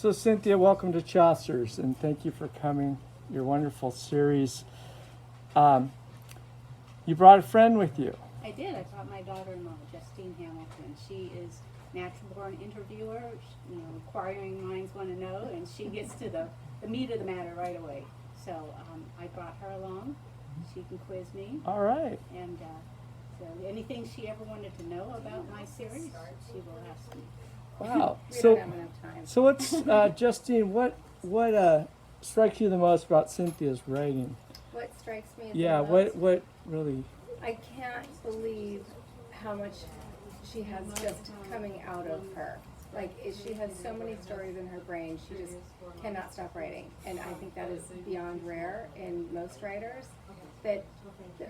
So Cynthia, welcome to Chaucer's, and thank you for coming. Your wonderful series. You brought a friend with you. I did. I brought my daughter-in-law, Justine Hamilton. She is natural-born interviewer. Inquiring minds want to know, and she gets to the meat of the matter right away. So I brought her along. She can quiz me. All right. And so anything she ever wanted to know about my series, she will ask me. Wow. We don't have enough time. So what's Justine? What strikes you the most about Cynthia's writing? What strikes me as Yeah. the most, What really? I can't believe how much she has just coming out of her. Like, she has so many stories in her brain, she just cannot stop writing. And I think that is beyond rare in most writers. That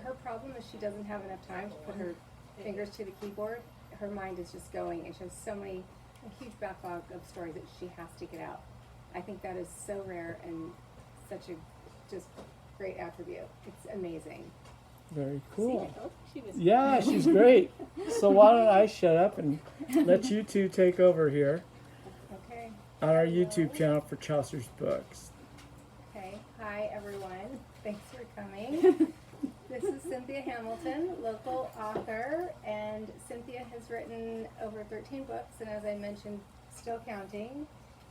her problem is she doesn't have enough time to put her fingers to the keyboard. Her mind is just going, and she has a huge backlog of stories that she has to get out. I think that is so rare and such a just great attribute. It's amazing. Very See, I cool. told you she was Yeah, she's great. So why don't I shut up and let you two take over here Okay. on our YouTube channel for Chaucer's Books. Okay. Hi, everyone. Thanks for coming. This is Cynthia Hamilton, local author, and Cynthia has written over 13 books, and as I mentioned, still counting.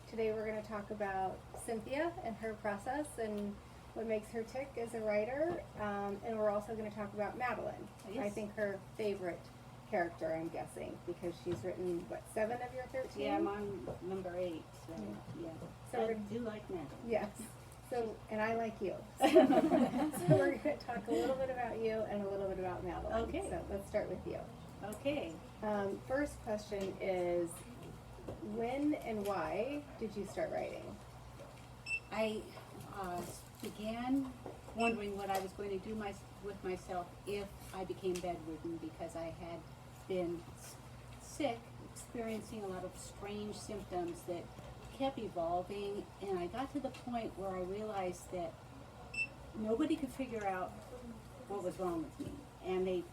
Today we're going to talk about Cynthia and her process and what makes her tick as a writer, and we're also going to talk about Madeline. Yes. I think her favorite character, I'm guessing, because she's written, 7 of your 13? Yeah, I'm on number 8. So yeah. So I we're- do like that. Yes. So, and I like you. So we're going to talk a little bit about you and a little bit about Madeline. Okay. So let's start with you. Okay. First question is, when and why did you start writing? I began wondering what I was going to do with myself if I became bedridden, because I had been sick, experiencing a lot of strange symptoms that kept evolving, and I got to the point where I realized that nobody could figure out what was wrong with me. And they,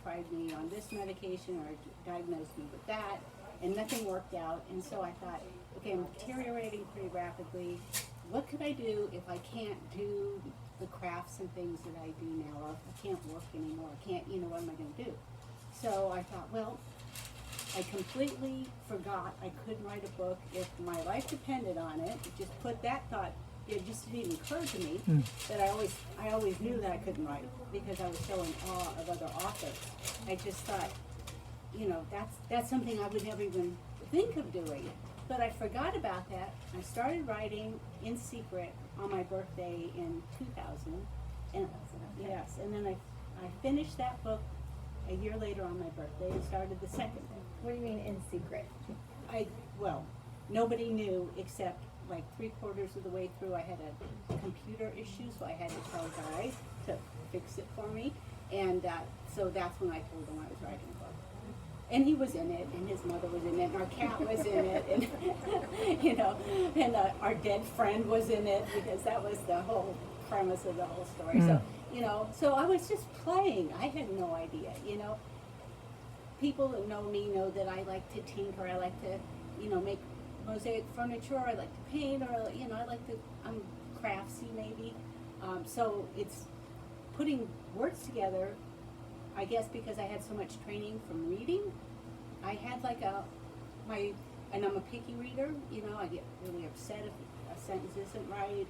tried me on this medication or diagnosed me with that, and nothing worked out. And so I thought, okay, I'm deteriorating pretty rapidly. What could I do if I can't do the crafts and things that I do now, or if I can't work anymore? I can't, what am I going to do? So I thought, well, I completely forgot I couldn't write a book if my life depended on it. Just put that thought, it just didn't occur to me that I always knew that I couldn't write because I was so in awe of other authors. I just thought, that's something I would never even think of doing. But I forgot about that. I started writing in secret on my birthday in 2000. And yes, and then I finished that book a year later on my birthday and started the second book. What do you mean in secret? Nobody knew except like 3/4 of the way through I had a computer issue, so I had to tell Guy to fix it for me. And so that's when I told him I was writing a book. And he was in it, and his mother was in it, and our cat was in it, and and our dead friend was in it, because that was the whole premise of the whole story. So, so I was just playing. I had no idea, People that know me know that I like to tinker. I like to, make mosaic furniture. I like to paint, or, I like to, I'm craftsy maybe. So it's putting words together, I guess because I had so much training from reading. I had and I'm a picky reader, I get really upset if a sentence isn't right.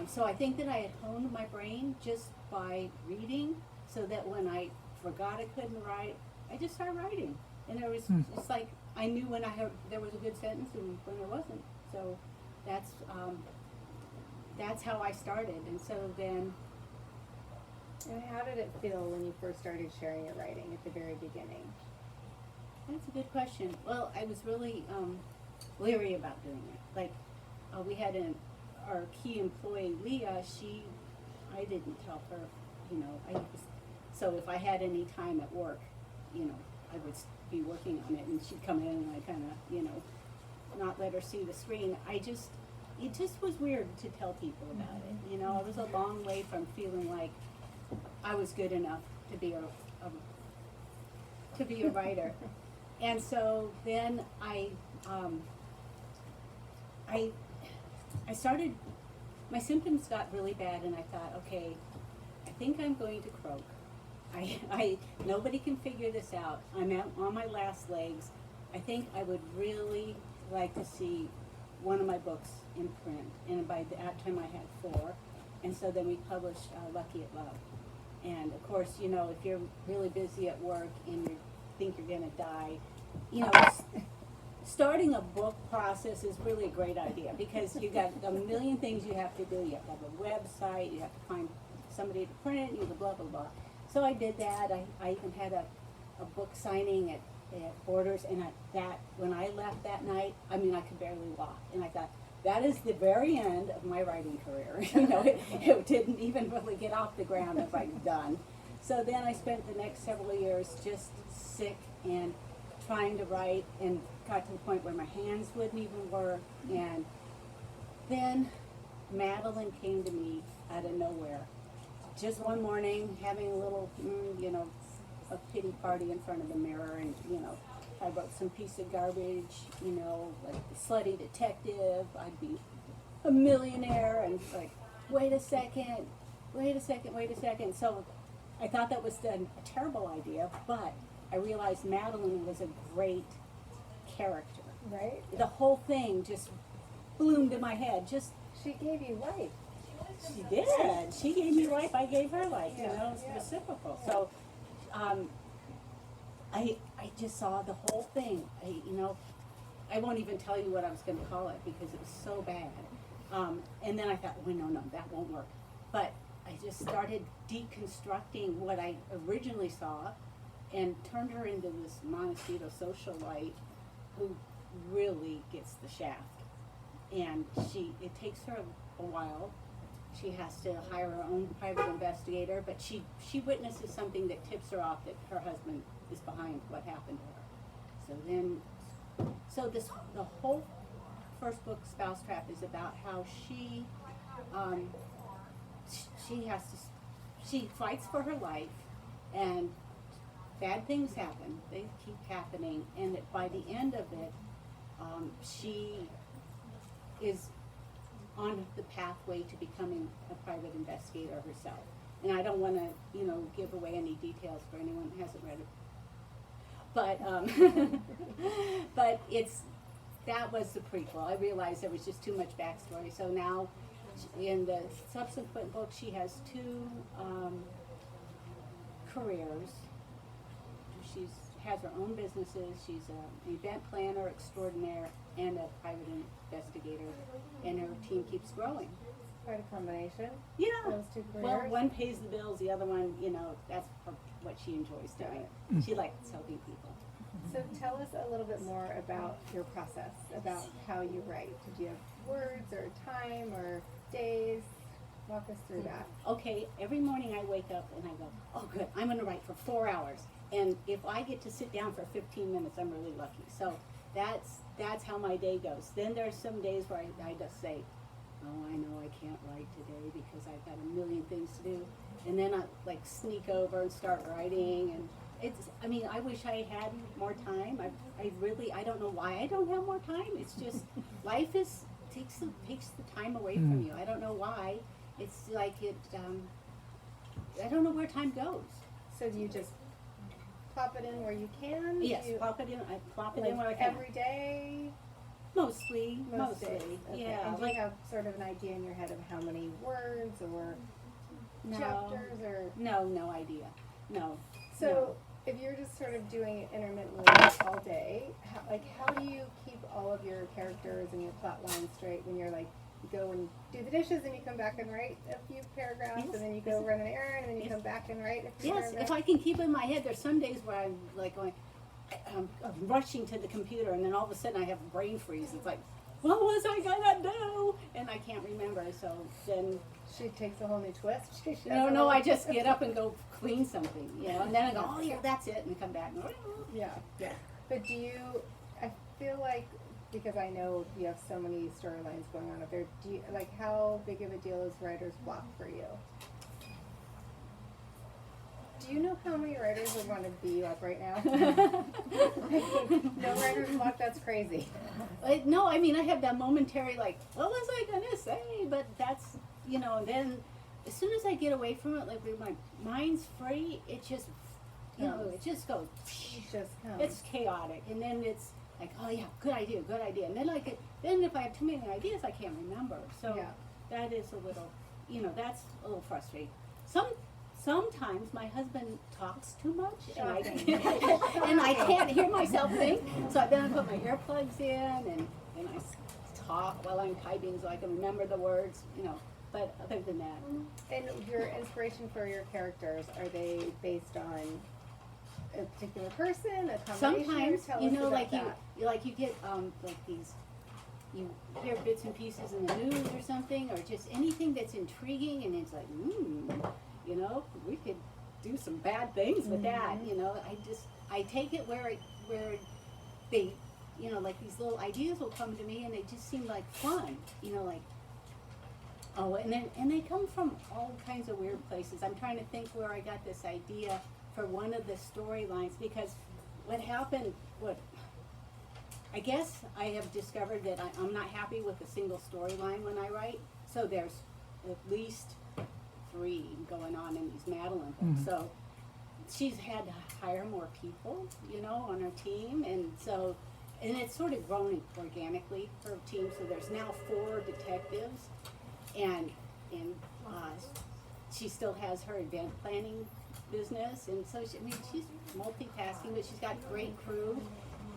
So I think that I had honed my brain just by reading, so that when I forgot I couldn't write, I just started writing. And there was, it's like, I knew when there was a good sentence and when there wasn't. So that's how I started. And so then, And how did it feel when you first started sharing your writing at the very beginning? that's a good question. Well, I was really leery about doing it. Like, we had our key employee, Leah, I didn't tell her, so if I had any time at work, I would be working on it, and she'd come in and I kind of, not let her see the screen. It just was weird to tell people about it. I was a long way from feeling like I was good enough to be a writer. And so then I I started, my symptoms got really bad, and I thought, okay, I think I'm going to croak. Nobody can figure this out. I'm on my last legs. I think I would really like to see one of my books in print. And by that time I had 4. And so then we published Lucky at Love. And of course, you know, if you're really busy at work and you think you're gonna die, you know, starting a book process is really a great idea, because you got a million things you have to do. You have to have a website, you have to find somebody to print it, you blah, blah, blah. So I did that. I even had a book signing at Borders, and when I left that night, I mean, I could barely walk. And I thought, that is the very end of my writing career. You know, it didn't even really get off the ground. I was like, done. So then I spent the next several years just sick and trying to write, and got to the point where my hands wouldn't even work. And then Madeline came to me out of nowhere. Just one morning, having a little, you know, a pity party in front of the mirror, and, you know, I wrote some piece of garbage, you know, like the slutty detective, I'd be a millionaire, and like, wait a second. So I thought that was a terrible idea, but I realized Madeline was a great character. Right? The whole thing just bloomed in my head. She gave you life. She did. She gave me life. I gave her life. You Yeah, know, it's yeah. reciprocal. So, I just saw the whole thing. You know, I won't even tell you what I was going to call it, because it was so bad. And then I thought, well, no, that won't work. But I just started deconstructing what I originally saw, and turned her into this Montecito socialite who really gets the shaft. And it takes her a while. She has to hire her own private investigator, but she witnesses something that tips her off that her husband is behind what happened to her. So the whole first book, Spouse Trap, is about how she fights for her life, and bad things happen. They keep happening, and that by the end of it, she is on the pathway to becoming a private investigator herself. And I don't want to, you know, give away any details for anyone who hasn't read it. But but that was the prequel. I realized there was just too much backstory. So now, in the subsequent book, she has 2 careers. She has her own businesses. She's an event planner extraordinaire and a private investigator, and her team keeps growing. Quite a combination. Yeah. Those 2 careers. Well, one pays the bills, the other one, you know, that's what she enjoys doing. She likes helping people. So tell us a little bit more about your process, about how you write. Did you have words or time or days? Walk us through that. Okay, every morning I wake up and I go, oh good, I'm gonna write for 4 hours. And if I get to sit down for 15 minutes, I'm really lucky. So that's how my day goes. Then there's some days where I just say, oh, I know I can't write today because I've got a million things to do. And then I like sneak over and start writing, and I wish I had more time. I don't know why I don't have more time. It's just, life takes the time away from you. I don't know why. It's like I don't know where time goes. So do you just plop it in where you can? Yes, plop it in. I plop it in where I can. Every day? Mostly. Days. Okay. Yeah. And do you have sort of an idea in your head of how many words or chapters or? No idea. No. So if you're just sort of doing it intermittently all day, how do you keep all of your characters and your plot lines straight when you're like, you go and do the dishes and you come back and write a few paragraphs, Yes. and then you go run an errand and then you come back and write a few Yes, paragraphs? if I can keep it in my head. There's some days where I'm like going, I'm rushing to the computer, and then all of a sudden I have a brain freeze. It's like, what was I gonna do? And I can't remember. So then, She takes a whole new twist. no, I just get up and go clean something, you know, and then I go, oh yeah, that's it, and come back. And, Yeah. But I feel like, because I know you have so many storylines going on up there, how big of a deal is writer's block for you? Do you know how many writers would want to beat you up right now? No writer's block, that's crazy. No, I mean, I have that momentary, like, what was I gonna say? But that's, you know, and then as soon as I get away from it, like when my mind's free, it just, you know, it just goes. It just comes. It's chaotic, and then it's like, oh yeah, good idea, and then then if I have too many ideas, I can't remember. So Yeah. that is a little, you know, that's a little frustrating. Sometimes my husband talks too much, and I and I can't hear myself think. So then I put my earplugs in, and I talk while I'm typing, so I can remember the words, you know. But other than that, And your inspiration for your characters, are they based on a particular person, a combination? sometimes, Tell you us know, about like that. you get like these, you hear bits and pieces in the news or something, or just anything that's intriguing, and it's like, you know, we could do some bad things with that. You know, I take it where they, you know, like these little ideas will come to me, and they just seem like fun. You know, like. Oh, and they come from all kinds of weird places. I'm trying to think where I got this idea for one of the storylines, because what happened, I guess I have discovered that I'm not happy with a single storyline when I write. So there's at least 3 going on in these Madeline books. So she's had to hire more people, you know, on her team, and it's sort of grown organically, her team. So there's now 4 detectives. And she still has her event planning business, and so she's multitasking, but she's got a great crew,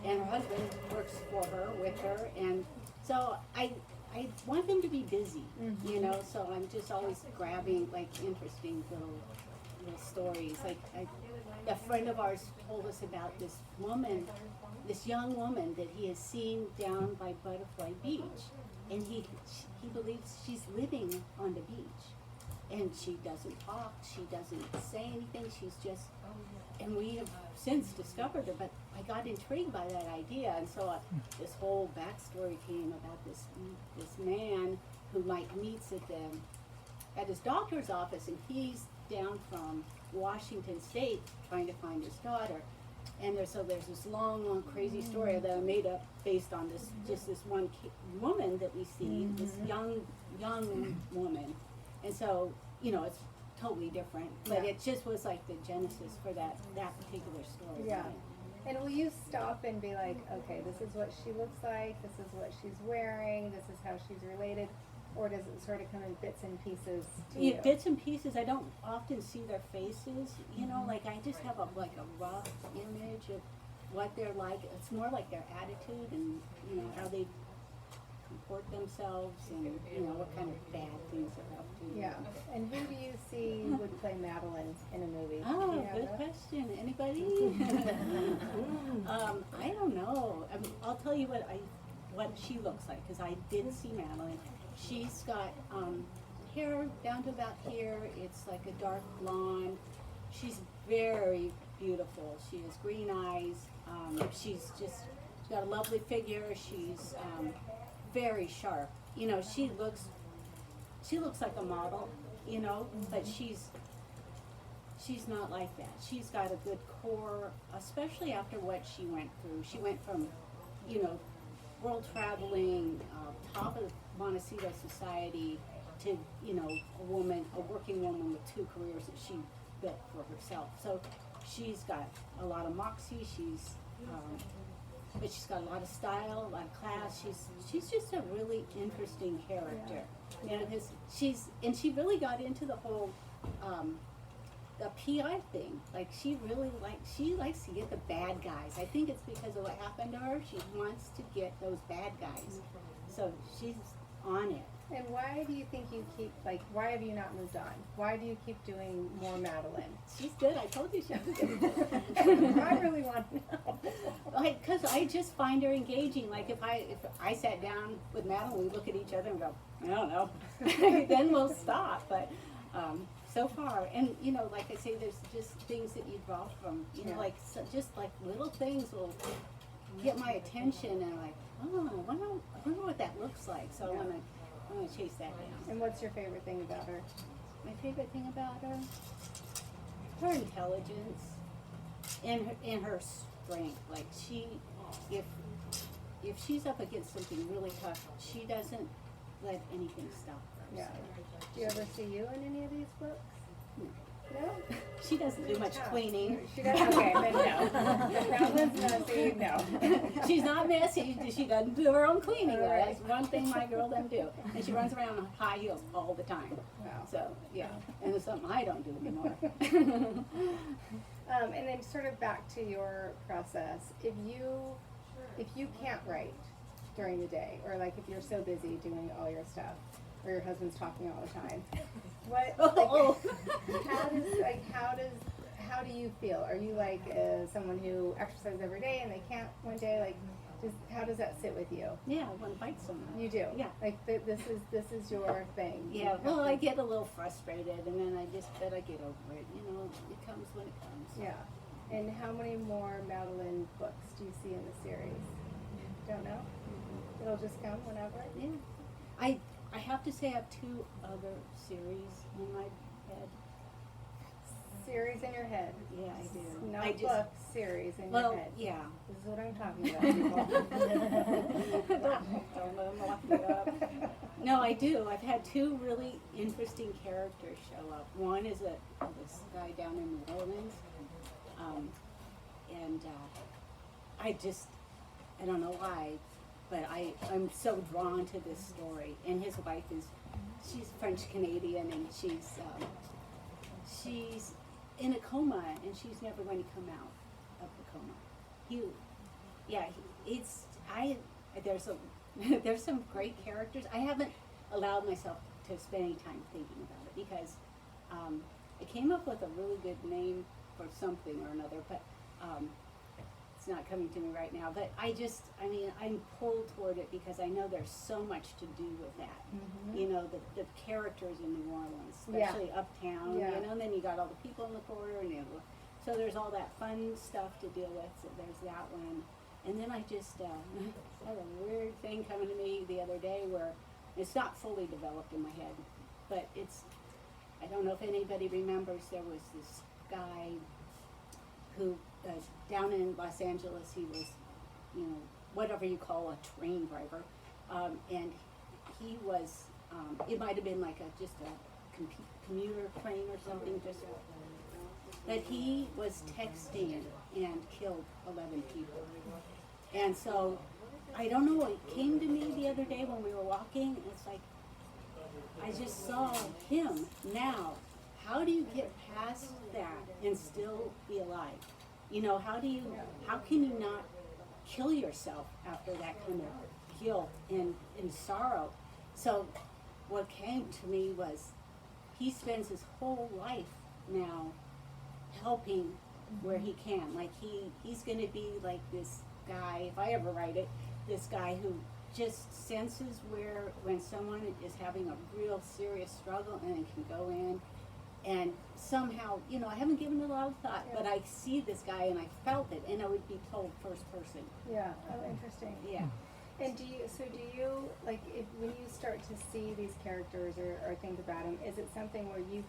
and her husband works for her, with her, and so I want them to be busy, you know. So I'm just always grabbing like interesting little stories. Like a friend of ours told us about this young woman that he has seen down by Butterfly Beach. And he believes she's living on the beach, and she doesn't talk, she doesn't say anything, she's just, and we have since discovered her, but I got intrigued by that idea, and so this whole backstory came about this man who meets at his doctor's office, and he's down from Washington State trying to find his daughter. And there's this long, crazy story that I made up based on this one woman that we see, this young woman. And so, you know, it's totally different, but it just was like the genesis for that particular story. Yeah. And will you stop and be like, okay, this is what she looks like, this is what she's wearing, this is how she's related? Or does it sort of come in bits and pieces to you? Bits and pieces. I don't often see their faces, you know, like I just have a rough image of what they're like. It's more like their attitude and, you know, how they comport themselves, and, you know, what kind of bad things they're up to. Yeah. And who do you see would play Madeline in a movie? Oh, Do you have good that? question. Anybody? I don't know. I'll tell you what she looks like, because I did see Madeline. She's got hair down to about here. It's like a dark blonde. She's very beautiful. She has green eyes. She's got a lovely figure. She's very sharp. You know, she looks like a model, you know, but she's not like that. She's got a good core, especially after what she went through. She went from, you know, world traveling, top of Montecito society, to, you know, a working woman with 2 careers that she built for herself. So she's got a lot of moxie. But she's got a lot of style, a lot of class. She's just a really interesting character. You know, because she really got into the whole the PI thing. Like she likes to get the bad guys. I think it's because of what happened to her. She wants to get those bad guys. So she's on it. And why do you think you keep, like, why have you not moved on? Why do you keep doing more Madeline? She's good. I told you she was good. I really want to know. Like, because I just find her engaging. Like, if I sat down with Madeline, we look at each other and go, I don't know. Then we'll stop. But so far, and, you know, like I say, there's just things that you draw from, you know, like, just like little things will get my attention, and I'm like, oh, I wonder what that looks like. So I'm gonna chase that down. And what's your favorite thing about her? My favorite thing about her? her intelligence and her strength. Like if she's up against something really tough, she doesn't let anything stop her. Yeah. Do you ever see you in any of these books? No? She doesn't do much cleaning. She does? Okay, then no. That one's messy, no. She's not messy. She doesn't do her own cleaning. All right. That's one thing my girl doesn't do. And she runs around in high heels all the time. Wow. So, yeah. And it's something I don't do anymore. And then sort of back to your process, if you can't write during the day, or like if you're so busy doing all your stuff, or your husband's talking all the time, how do you feel? Are you like someone who exercises every day and they can't one day? Like, how does that sit with you? Yeah, I want to fight someone. You do? Yeah. Like this is your thing. Yeah, well, I get a little frustrated, and then I get over it. You know, it comes when it comes. Yeah. And how many more Madeline books do you see in the series? Don't know? It'll just come whenever? Yeah. I have to say I have 2 other series in my head. Series in your head. Yeah, I do. Not I just, books, series in well, your head. yeah. This is what I'm talking about, people. Don't let them lock me up. No, I do. I've had 2 really interesting characters show up. One is this guy down in New Orleans, and I don't know why, but I'm so drawn to this story. And his wife she's French Canadian, and she's in a coma, and she's never going to come out of the coma. There's some great characters. I haven't allowed myself to spend any time thinking about it because I came up with a really good name for something or another, but it's not coming to me right now. But I'm pulled toward it because I know there's so much to do with that. Mm-hmm. You know, the characters in New Orleans, especially uptown, you know, and then you got all the people in the corner, and so there's all that fun stuff to deal with. So there's that one. And then I just had a weird thing coming to me the other day where it's not fully developed in my head, but I don't know if anybody remembers, there was this guy who, down in Los Angeles, he was, you know, whatever you call a train driver, and he was, it might have been like just a commuter train or something, but he was texting and killed 11 people. And so, I don't know, it came to me the other day when we were walking, it's like, I just saw him now. How do you get past that and still be alive? You know, how can you not kill yourself after that kind of guilt and sorrow? So what came to me was he spends his whole life now helping where he can. Like he's going to be like this guy, if I ever write it, this guy who just senses when someone is having a real serious struggle and can go in and somehow, you know, I haven't given it a lot of thought, but I see this guy and I felt it, and I would be told first person. Yeah, oh, interesting. Yeah. And do you, like, when you start to see these characters or think about them, is it something where you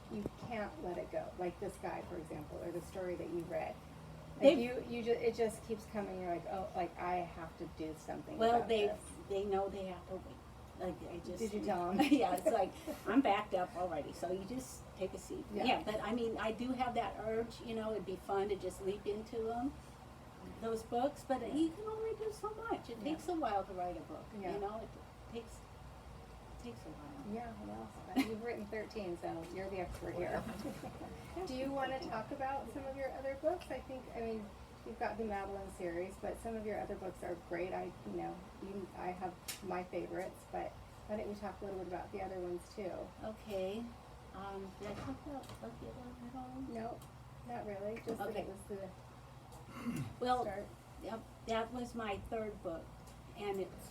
can't let it go? Like this guy, for example, or the story that you read. Like it just keeps coming, you're like, oh, like, I have to do something about this. They know they have to wait. Like, Did you tell them? Yeah, it's like, I'm backed up already, so you just take a seat. Yeah, but I mean, I do have that urge, you know, it'd be fun to just leap into those books, but you can only do so much. It takes a while to write a book, you know, it takes a while. Yeah, well, you've written 13, so you're the expert here. Do you want to talk about some of your other books? I mean, you've got the Madeline series, but some of your other books are great. I have my favorites, but why don't we talk a little bit about the other ones too? Okay. Did I talk about the other one at all? No, not really. Just okay. that it was the start. Yep, that was my 3rd book, and it's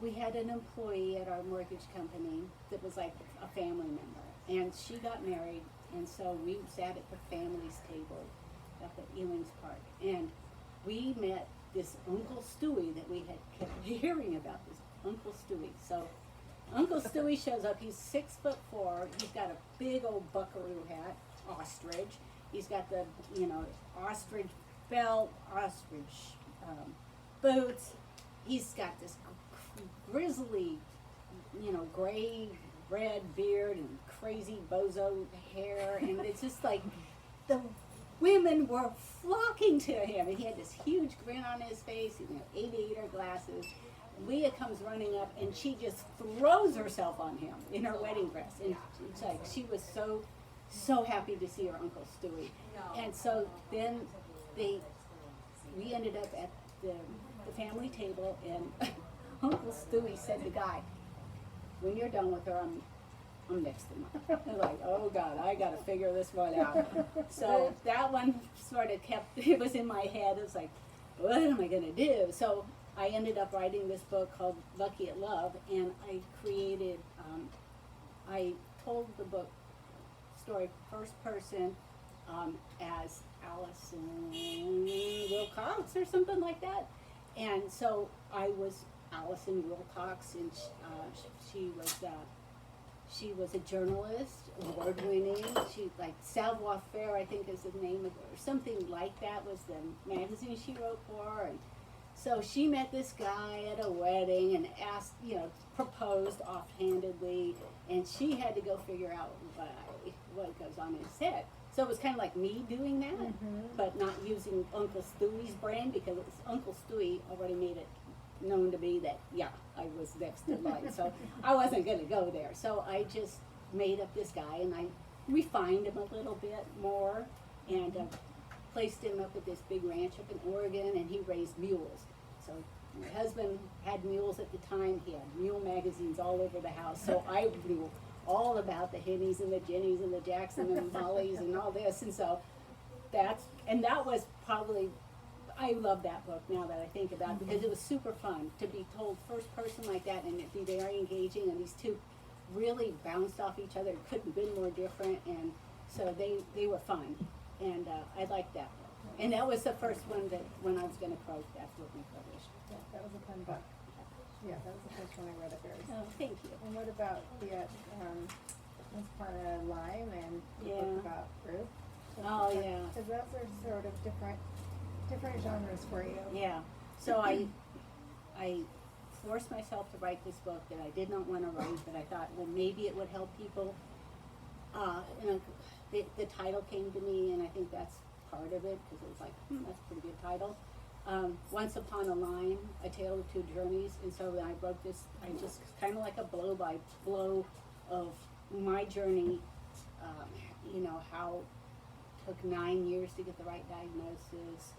we had an employee at our mortgage company that was like a family member, and she got married, and so we sat at the family's table up at Ewing's Park, and we met this Uncle Stewie that we had kept hearing about, this Uncle Stewie. So Uncle Stewie shows up, he's 6'4", he's got a big old buckaroo hat, ostrich, He's got the, you know, ostrich belt, ostrich boots. He's got this grizzly, you know, gray, red beard and crazy bozo hair. And it's just like the women were flocking to him. And he had this huge grin on his face, you know, aviator glasses. Leah comes running up and she just throws herself on him in her wedding dress. And it's like she was so happy to see her Uncle Stewie. And so then we ended up at the family table, and Uncle Stewie said to Guy, when you're done with her, I'm next in line. I'm like, oh God, I gotta figure this one out. So that one sort of it was in my head. It was like, what am I gonna do? So I ended up writing this book called Lucky at Love, and I created, I told the book story first person as Allison Wilcox or something like that. And so I was Allison Wilcox, and she was a journalist, award-winning. She, like, Savoir Faire, I think is the name of it, or something like that was the magazine she wrote for. And so she met this guy at a wedding and asked, you know, proposed offhandedly, and she had to go figure out what goes on in his head. So it was kind of like me doing that, but not using Uncle Stewie's brain, because Uncle Stewie already made it known to me that, yeah, I was next in line. So I wasn't going to go there. So I just made up this guy, and I refined him a little bit more, and placed him up at this big ranch up in Oregon, and he raised mules. So my husband had mules at the time. He had mule magazines all over the house. So I knew all about the Hennies and the Jennies and the Jackson and Mollies and all this. And so that was probably, I love that book now that I think about it, because it was super fun to be told first person like that, and it be very engaging, and these two really bounced off each other. It couldn't have been more different, and so they were fun, and I liked that book. And that was the first one that, when I was going to quote, that's what we published. Yeah, that was a fun book. Yeah, that was the first one I read of yours. Oh, thank you. And what about the Once Upon a Lime and the Yeah. book about Ruth? Oh, yeah. Because those are sort of different genres for you. Yeah. So I forced myself to write this book that I did not want to write, but I thought, well, maybe it would help people. The title came to me, and I think that's part of it, because it was like, that's a pretty good title. Once Upon a Lime, A Tale of Two Journeys. And so when I wrote this, I just kind of like a blow by blow of my journey, you know, how it took 9 years to get the right diagnosis,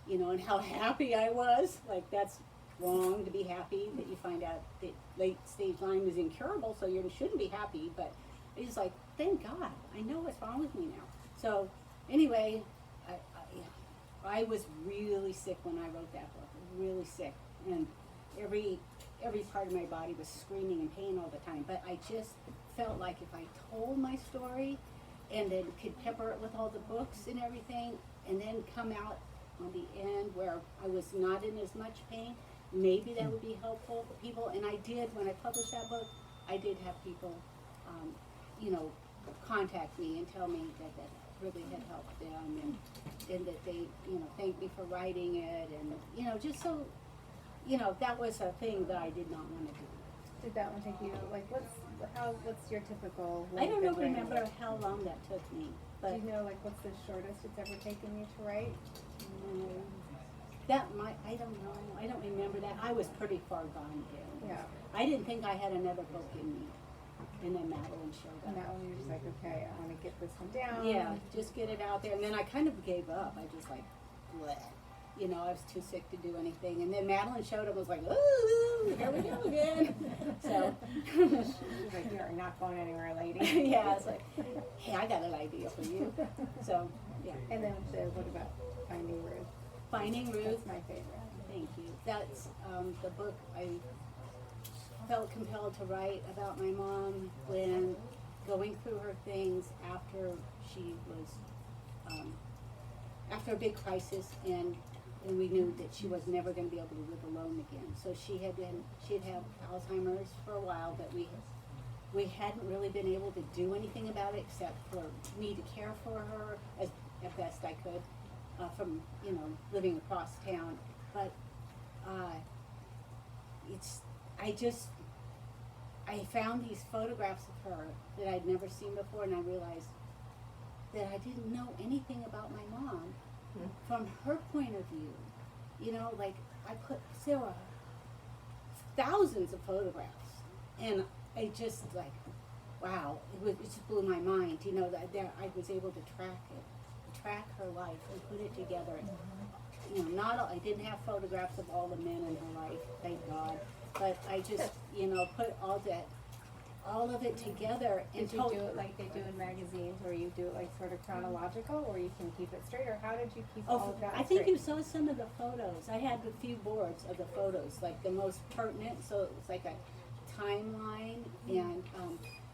you know, and how happy I was. Like, that's wrong to be happy that you find out that late stage Lyme is incurable, so you shouldn't be happy. But it's like, thank God, I know what's wrong with me now. So anyway, I was really sick when I wrote that book, really sick, and every part of my body was screaming in pain all the time. But I just felt like if I told my story, and then could pepper it with all the books and everything, and then come out on the end where I was not in as much pain, maybe that would be helpful for people. And I did, when I published that book, I did have people, you know, contact me and tell me that really had helped them, and that they, you know, thanked me for writing it, and, you know, just so, you know, that was a thing that I did not want to do. Did that one take you, like, what's your typical? I don't remember how long that took me, Do but you know, like, what's the shortest it's ever taken you to write? I don't know, I don't remember that. I was pretty far gone then. Yeah. I didn't think I had another book in me, and then Madeline showed And up. that one, you're just like, okay, I want to get this one down. Yeah, just get it out there, and then I kind of gave up. I just like, bleh. You know, I was too sick to do anything. And then Madeline showed up and was like, ooh, here we go again. So, She's like, you are not going anywhere, lady. yeah, I was like, hey, I got an idea for you. So, yeah. And then what about Finding Ruth? Finding Ruth. That's my favorite. Thank you. That's the book I felt compelled to write about my mom when going through her things after she was, after a big crisis, and we knew that she was never going to be able to live alone again. So she'd had Alzheimer's for a while, but we hadn't really been able to do anything about it except for me to care for her as as best I could, from, you know, living across town. But, I found these photographs of her that I'd never seen before, and I realized that I didn't know anything about my mom from her point of view. You know, like, there were thousands of photographs, and I just, like, wow, it just blew my mind, you know, that I was able to track her life and put it together. You know, I didn't have photographs of all the men in her life, thank God, but I just, you know, put all of it together. And Did you do it like they do in magazines, where you do it like sort of chronological, or you can keep it straight, or how did you keep all of that I think straight? you saw some of the photos. I had a few boards of the photos, like the most pertinent, so it was like a timeline, and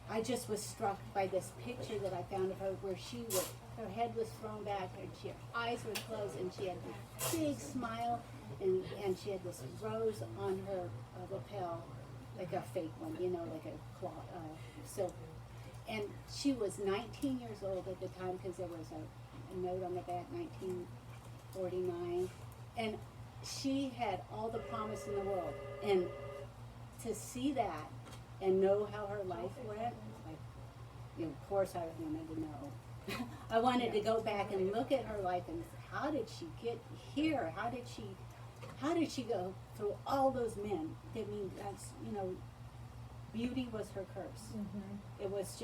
I just was struck by this picture that I found of her where her head was thrown back and her eyes were closed, and she had this big smile, and she had this rose on her lapel, like a fake one, you know, like a cloth, silk. And she was 19 years old at the time, because there was a note on the back, 1949. And she had all the promise in the world. And to see that and know how her life went, like, you know, of course I wanted to know. I wanted to go back and look at her life and how did she get here? How did she go through all those men? I mean, that's, you know, beauty was her curse. It was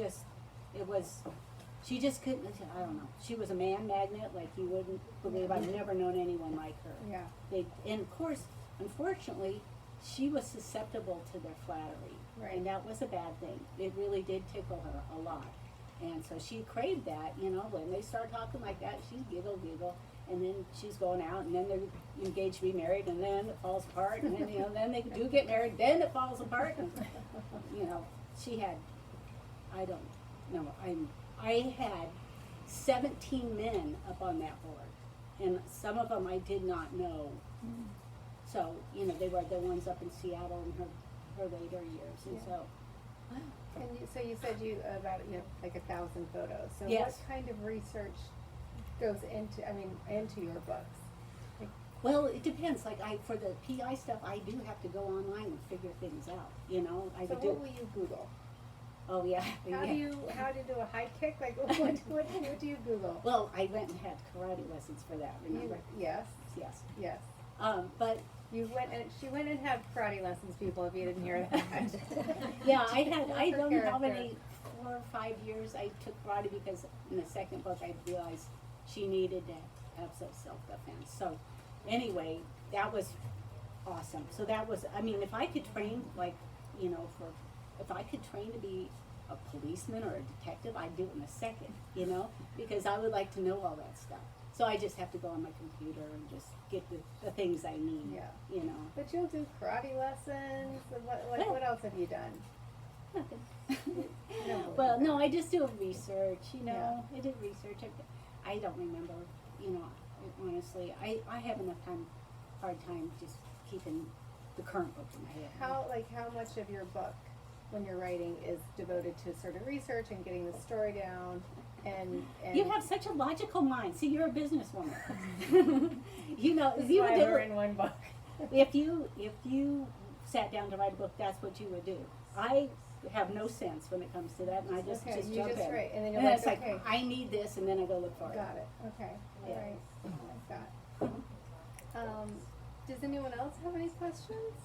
she just couldn't, I don't know. She was a man magnet like you wouldn't believe. I've never known anyone like her. Yeah. And of course, unfortunately, she was susceptible to their flattery. Right. And that was a bad thing. It really did tickle her a lot. And so she craved that, you know, when they start talking like that, she'd giggle, and then she's going out, and then they're engaged to be married, and then it falls apart, and then, you know, then they do get married, then it falls apart, and, you know, she had, I don't know, I had 17 men up on that board, and some of them I did not know. So, you know, they were the ones up in Seattle in her later years, and Yeah. so. And so you said you have like 1,000 photos. So Yes. what kind of research goes into your books? Like, Well, it depends. Like for the PI stuff, I do have to go online and figure things out. You know, I so do. what will you Google? Oh yeah. How do you do a high kick? Like what do you Google? Well, I went and had karate lessons for that. Remember? Yes. Yes. But She went and had karate lessons, people, if you didn't hear that. yeah, I don't know how character. many 4 or 5 years I took karate, because in the second book I realized she needed to have some self-defense. So anyway, that was awesome. So that was, I mean, if I could train, like, you know, if I could train to be a policeman or a detective, I'd do it in a second, you know, because I would like to know all that stuff. So I just have to go on my computer and just get the things I need, Yeah. you know. But you'll do karate lessons. And what else have you done? Nothing. No. Well, no, I just do research, you know. I did research. I don't remember, you know, honestly. I have enough hard time just keeping the current book in my head. How much of your book, when you're writing, is devoted to sort of research and getting the story down? And you have such a logical mind. See, you're a businesswoman. You know, This if is you why would we're in one book. if you sat down to write a book, that's what you would do. I have no sense when it comes to that, and I just Okay, you jump just in. write, and then you're And like, it's like, okay. I need this, and then I go look for it. Got it. Okay. All Yeah. right. I like that. Does anyone else have any questions?